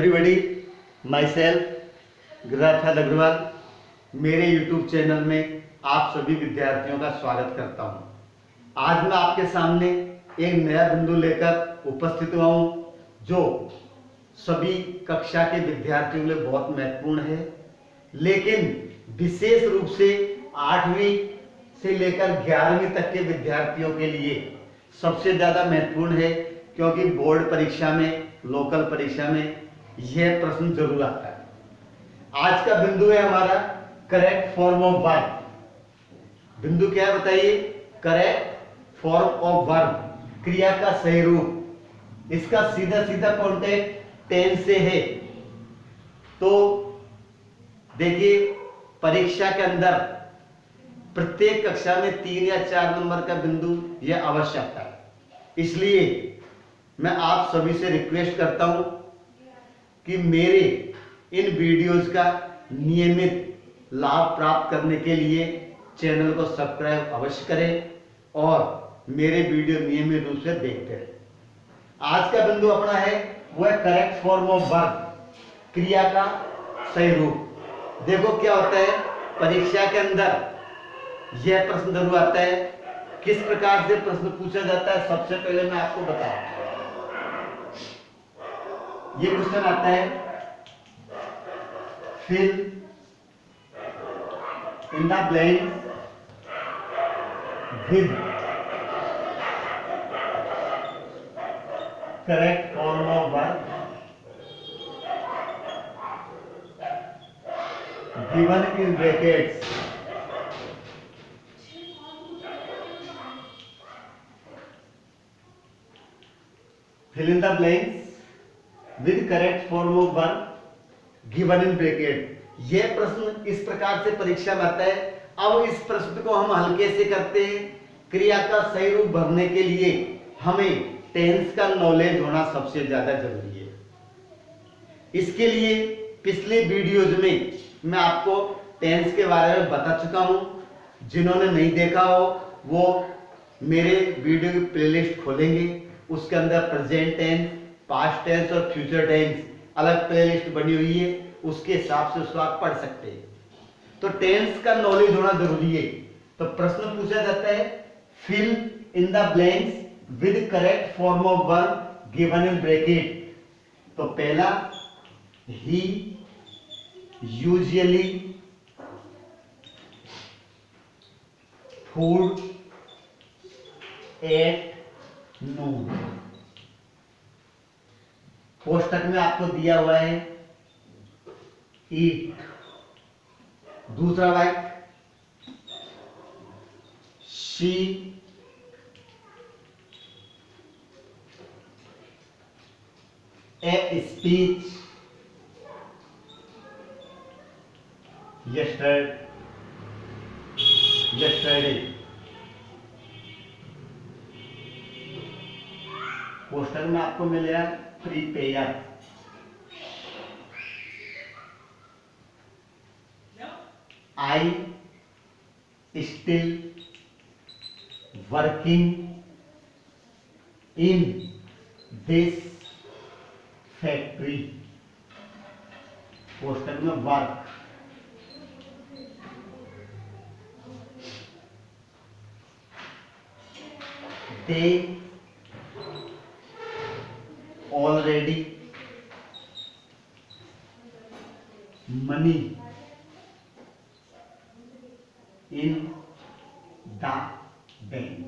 Everybody, myself Giriraj Agrawal. मेरे YouTube channel में आप सभी विद्यार्थियों का स्वागत करता हूं। आज मैं आपके सामने एक नया बिंदु लेकर उपस्थित हुआ हूं जो सभी कक्षा के विद्यार्थियों के लिए बहुत महत्वपूर्ण है, लेकिन विशेष रूप से 8वीं से लेकर 11वीं तक के विद्यार्थियों के लिए सबसे ज्यादा महत्वपूर्ण है, क्योंकि बोर्ड परीक्षा में, लोकल परीक्षा में यह प्रश्न जरूर आता है। आज का बिंदु है हमारा करेक्ट फॉर्म ऑफ वर्ब। बिंदु क्या है बताइए? करेक्ट फॉर्म ऑफ वर्ब, क्रिया का सही रूप। इसका सीधा सीधा कॉन्टेक्ट टेंस से है। तो देखिए, परीक्षा के अंदर प्रत्येक कक्षा में 3 या 4 नंबर का बिंदु यह अवश्य आता है। इसलिए मैं आप सभी से रिक्वेस्ट करता हूं कि मेरे इन वीडियोस का नियमित लाभ प्राप्त करने के लिए चैनल को सब्सक्राइब अवश्य करें और मेरे वीडियो नियमित रूप से देखते रहें। आज का बिंदु अपना है वो है करेक्ट फॉर्म ऑफ वर्ब, क्रिया का सही रूप। देखो क्या होता है, परीक्षा के अंदर यह प्रश्न जरूर आता है। किस प्रकार से प्रश्न पूछा जाता है, सबसे पहले मैं आपको बताऊं। ये क्वेश्चन आता है, fill in the blanks with correct form of verb given in brackets. Fill in the blanks with correct form of verb given in bracket. यह प्रश्न इस प्रकार से परीक्षा में आता है। अब इस प्रश्न को हम हल्के से करते हैं। क्रिया का सही रूप भरने के लिए हमें टेंस का नॉलेज होना सबसे ज्यादा जरूरी है। इसके लिए पिछले वीडियोज में मैं आपको टेंस के बारे में बता चुका हूं। जिन्होंने नहीं देखा हो वो मेरे वीडियो की प्लेलिस्ट खोलेंगे, उसके अंदर प्रेजेंट टेंस, पास्ट टेंस और फ्यूचर टेंस अलग प्लेलिस्ट बनी हुई है, उसके हिसाब से उसको आप पढ़ सकते हैं। तो टेंस का नॉलेज होना जरूरी है। तो प्रश्न पूछा जाता है, fill in the blanks with correct form of verb given in bracket. तो पहला, he usually food at noon. कोष्टक में आपको दिया हुआ है ईट। दूसरा वाक्य, शी ए स्पीच yesterday। पोस्टर में आपको मिलेगा prepare. I still working in this factory. पोस्टर में work. They already money in the bank।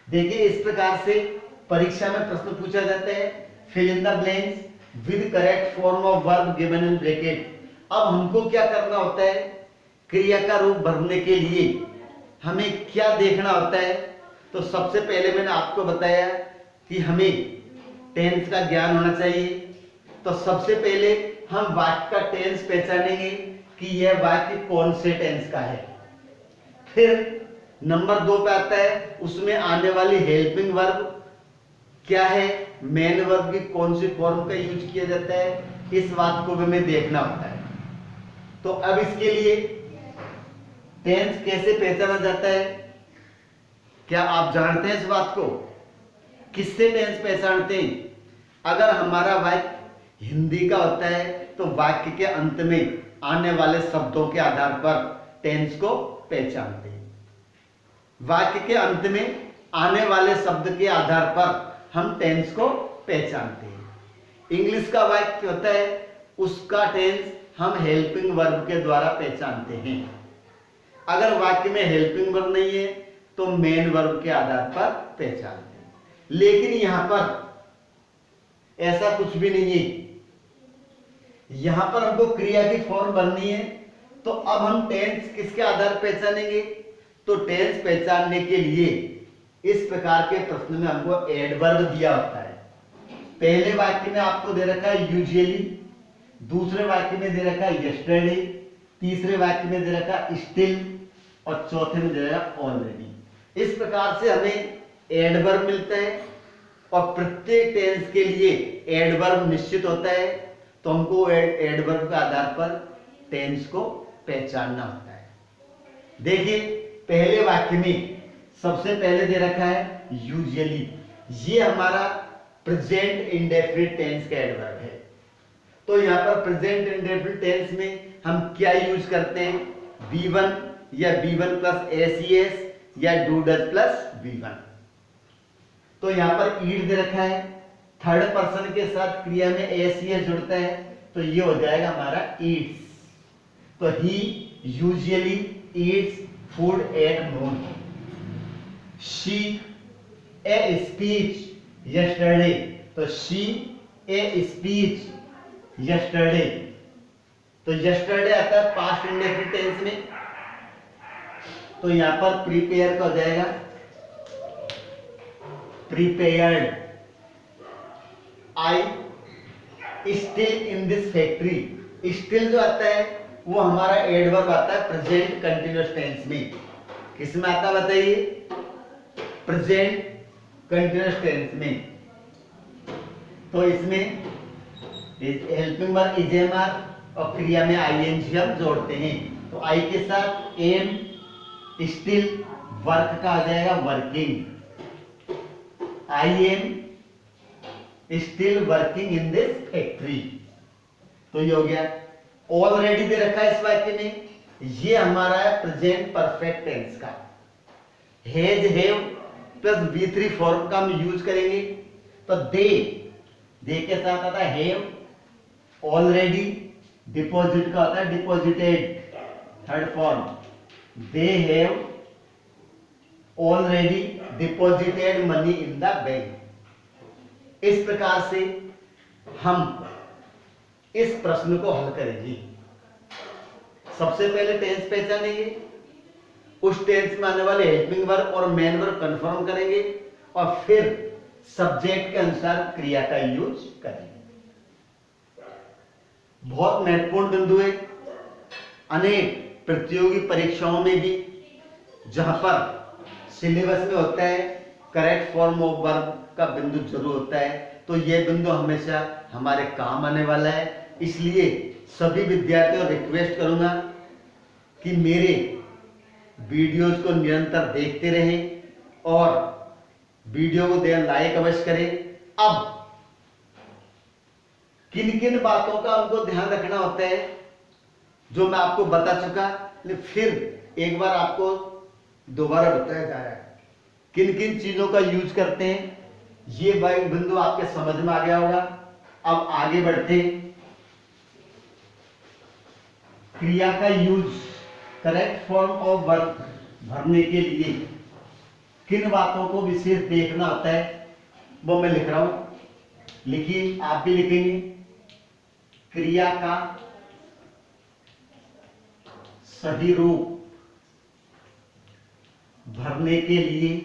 देखिए, इस प्रकार से परीक्षा में प्रश्न पूछा जाता है। Fill in the blanks with correct form of verb given in bracket. अब हमको क्या करना होता है? क्रिया का रूप भरने के लिए हमें क्या देखना होता है? तो सबसे पहले मैंने आपको बताया कि हमें टेंस का ज्ञान होना चाहिए। तो सबसे पहले हम वाक्य का टेंस पहचानेंगे कि यह वाक्य कौन से टेंस का है। फिर नंबर 2 पे आता है, उसमें आने वाली हेल्पिंग वर्ब क्या है, मेन वर्ब की कौन सी फॉर्म का यूज किया जाता है, इस बात को भी हमें देखना होता है। तो अब इसके लिए टेंस कैसे पहचाना जाता है, क्या आप जानते हैं इस बात को? किससे टेंस पहचानते हैं? अगर हमारा वाक्य हिंदी का होता है तो वाक्य के अंत में आने वाले शब्दों के आधार पर टेंस को पहचानते हैं। वाक्य के अंत में आने वाले शब्द के आधार पर हम टेंस को पहचानते हैं। इंग्लिश का वाक्य होता है, उसका टेंस हम हेल्पिंग वर्ब के द्वारा पहचानते हैं। अगर वाक्य में हेल्पिंग वर्ब नहीं है तो मेन वर्ब के आधार पर पहचानते हैं। लेकिन यहां पर ऐसा कुछ भी नहीं है। यहां पर हमको क्रिया की फॉर्म बननी है, तो अब हम टेंस किसके आधार पर पहचानेंगे? तो टेंस पहचानने के लिए इस प्रकार के प्रश्न में हमको एडवर्ब दिया होता है। पहले वाक्य में आपको दे रखा है यूजुअली, दूसरे वाक्य में दे रखा है यस्टरडे, तीसरे वाक्य में दे रखा है स्टिल और चौथे में दे रखा है ऑलरेडी। इस प्रकार से हमें एडवर्ब मिलता है और प्रत्येक टेंस के लिए एडवर्ब निश्चित होता है, तो हमको एडवर्ब के आधार पर टेंस को पहचानना होता है। देखिए पहले वाक्य में सबसे पहले दे रखा है यूजुअली, ये हमारा प्रेजेंट इंडेफिनिट टेंस का एडवर्ब है। तो यहाँ पर प्रेजेंट इंडेफिनिट टेंस में हम क्या यूज करते हैं? V1 या V1 प्लस ACS या डू डज प्लस V1। तो यहाँ पर ईट दे रखा है, थर्ड पर्सन के साथ क्रिया में ACS जुड़ता है, तो ये हो जाएगा हमारा ईट्स। तो he usually eats food at noon. She a speech yesterday, तो शी ए स्पीच यस्टरडे। तो यस्टरडे आता है पास्ट इंडेफिनिट टेंस में, तो यहां पर प्रिपेयर का हो जाएगा prepared. I still in this factory, still जो आता है वो हमारा एडवर्ब आता है प्रेजेंट कंटिन्यूअस टेंस में। किसमें आता है बताइए? प्रेजेंट कंटिन्यूअस टेंस में। तो इसमें हेल्पिंग वर्ब इजेमर और क्रिया में आईएनजी हम जोड़ते हैं। तो आई के साथ एम, स्टिल, वर्क का आ जाएगा working. I am still working in this factory. तो ये हो गया। ऑलरेडी दे रखा है इस वाक्य में, ये हमारा है प्रेजेंट परफेक्ट टेंस का। Has, have plus V3 form का हम यूज करेंगे, तो दे के साथ आता है हैव, ऑलरेडी, डिपॉजिट का होता है deposited, third form, they have already deposited money in the bank. इस प्रकार से हम इस प्रश्न को हल करेंगे। सबसे पहले टेंस पहचानेंगे, उस टेंस में आने वाले हेल्पिंग वर्ब और मेन वर्ब कंफर्म करेंगे और फिर सब्जेक्ट के अनुसार क्रिया का यूज करेंगे। बहुत महत्वपूर्ण बिंदु है। अनेक प्रतियोगी परीक्षाओं में भी जहां पर सिलेबस में होता है करेक्ट फॉर्म ऑफ वर्ब का बिंदु जरूर होता है, तो यह बिंदु हमेशा हमारे काम आने वाला है। इसलिए सभी विद्यार्थियों को रिक्वेस्ट करूंगा कि मेरे वीडियोस को निरंतर देखते रहें और वीडियो को लाइक अवश्य करें। अब किन किन बातों का हमको ध्यान रखना होता है जो मैं आपको बता चुका, लेकिन फिर एक बार आपको दोबारा बताया जा रहा है। किन किन चीजों का यूज करते हैं, ये बिंदु आपके समझ में आ गया होगा। अब आगे बढ़ते हैं। क्रिया का use correct form of verb भरने के लिए किन बातों को विशेष देखना होता है वो मैं लिख रहा हूं, लिखिए, आप भी लिखेंगे। क्रिया का सही रूप भरने के लिए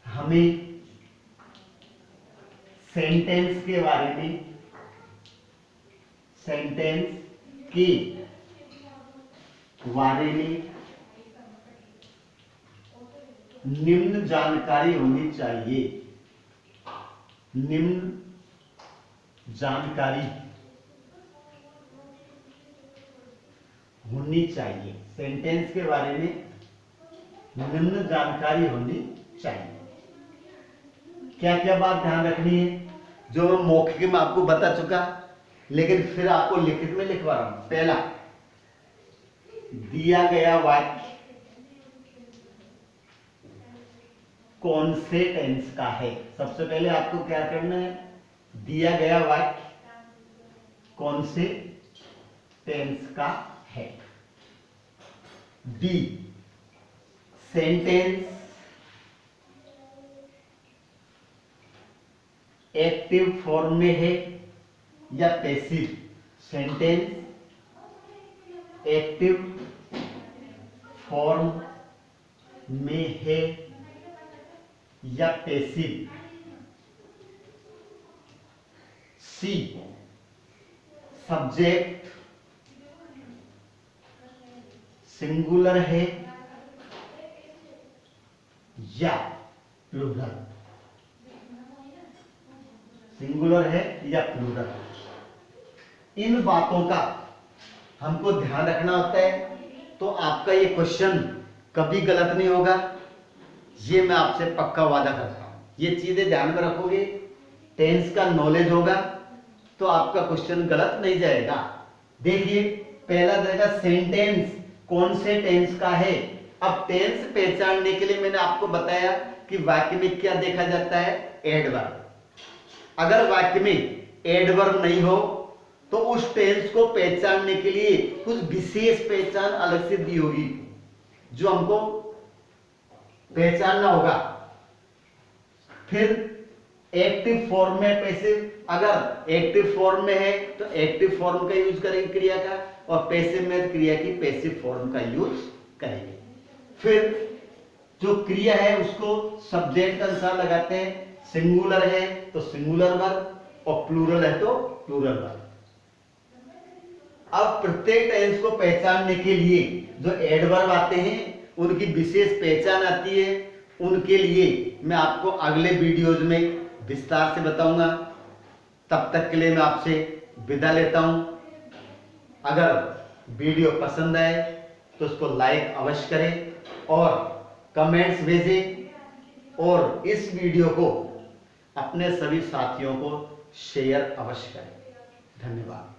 हमें सेंटेंस के बारे में निम्न जानकारी होनी चाहिए। निम्न जानकारी होनी चाहिए। सेंटेंस के बारे में निम्न जानकारी होनी चाहिए। क्या क्या बात ध्यान रखनी है, जो मैं मौखिक में आपको बता चुका, लेकिन फिर आपको लिखित में लिखवा रहा हूं। पहला, दिया गया वाक्य कौन से टेंस का है। सबसे पहले आपको क्या करना है, दिया गया वाक्य कौन से टेंस का है। बी, सेंटेंस एक्टिव फॉर्म में है या पैसिव। सेंटेंस एक्टिव फॉर्म में है या पैसिव। सी, सब्जेक्ट सिंगुलर है या प्लूरल। सिंगुलर है या प्लूरल, इन बातों का हमको ध्यान रखना होता है, तो आपका ये क्वेश्चन कभी गलत नहीं होगा, ये मैं आपसे पक्का वादा करता हूं। ये चीजें ध्यान में रखोगे, टेंस का नॉलेज होगा, तो आपका क्वेश्चन गलत नहीं जाएगा। देखिए, पहला रहेगा सेंटेंस कौन से टेंस का है। अब टेंस पहचानने के लिए मैंने आपको बताया कि वाक्य में क्या देखा जाता है, एडवर्ब। अगर वाक्य में एडवर्ब नहीं हो तो उस टेंस को पहचानने के लिए कुछ विशेष पहचान अलग से दी होगी, जो हमको पहचानना होगा। फिर एक्टिव फॉर्म में पैसिव, अगर एक्टिव फॉर्म में है तो एक्टिव फॉर्म का यूज करेंगे क्रिया का, और पैसिव में क्रिया की पैसिव फॉर्म का यूज करेंगे। फिर जो क्रिया है उसको सब्जेक्ट के अनुसार लगाते हैं। सिंगुलर है तो सिंगुलर वर्ब, और प्लूरल है तो प्लूरल वर्ब। अब प्रत्येक टेंस को पहचानने के लिए जो एडवर्ब आते हैं उनकी विशेष पहचान आती है, उनके लिए मैं आपको अगले वीडियोज में विस्तार से बताऊंगा। तब तक के लिए मैं आपसे विदा लेता हूं। अगर वीडियो पसंद आए तो उसको लाइक अवश्य करें और कमेंट्स भेजें, और इस वीडियो को अपने सभी साथियों को शेयर अवश्य करें। धन्यवाद।